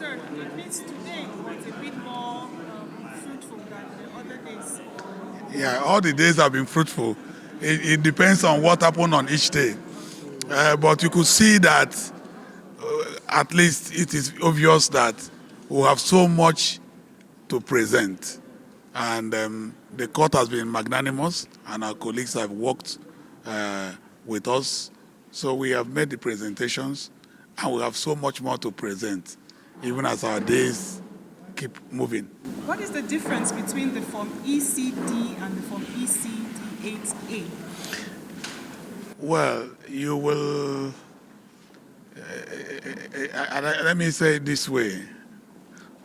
Sir, it means today was a bit more fruitful than the other days. Yeah, all the days have been fruitful. It depends on what happened on each day. But you could see that at least it is obvious that we have so much to present. And the court has been magnanimous, and our colleagues have worked with us. So we have made the presentations, and we have so much more to present, even as our days keep moving. What is the difference between the Form ECD and the Form ECD8A? Well, you will, let me say it this way.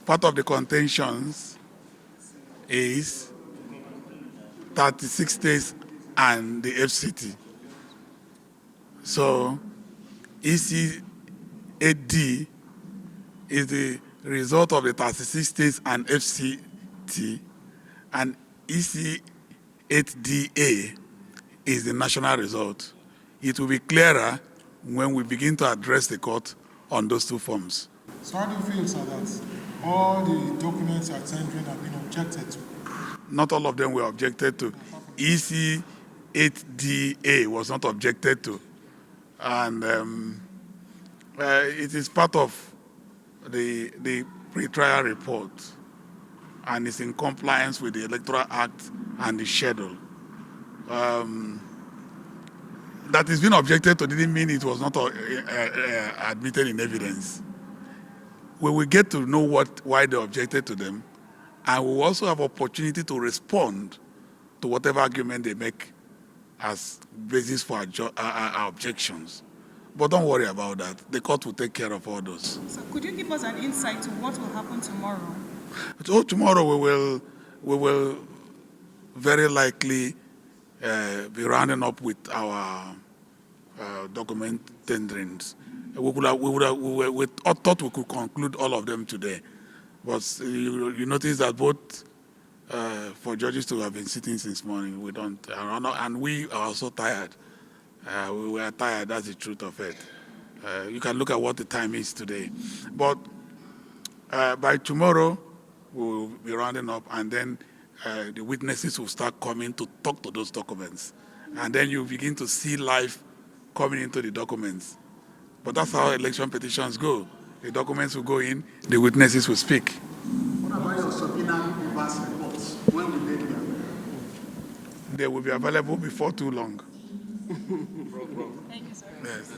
Part of the contentions is 36 states and the FCT. So EC8D is the result of the 36 states and FCT, and EC8DA is the national result. It will be clearer when we begin to address the court on those two forms. So how do you feel, sir, that all the documents you are tendering have been objected to? Not all of them were objected to. EC8DA was not objected to. And it is part of the pre-trial report, and it's in compliance with the Electoral Act and the schedule. That has been objected to didn't mean it was not admitted in evidence. We will get to know why they objected to them, and we will also have opportunity to respond to whatever argument they make as basis for our objections. But don't worry about that. The court will take care of all those. So could you give us an insight to what will happen tomorrow? So tomorrow we will very likely be rounding up with our document tenderings. We thought we could conclude all of them today, but you notice that both for judges to have been sitting since morning, we don't, and we are also tired. We were tired, that's the truth of it. You can look at what the time is today. But by tomorrow, we'll be rounding up, and then the witnesses will start coming to talk to those documents. And then you begin to see life coming into the documents. But that's how election petitions go. The documents will go in, the witnesses will speak. What about your subpoena reverse reports? When will they be available? They will be available before too long. Thank you, sir. Yes.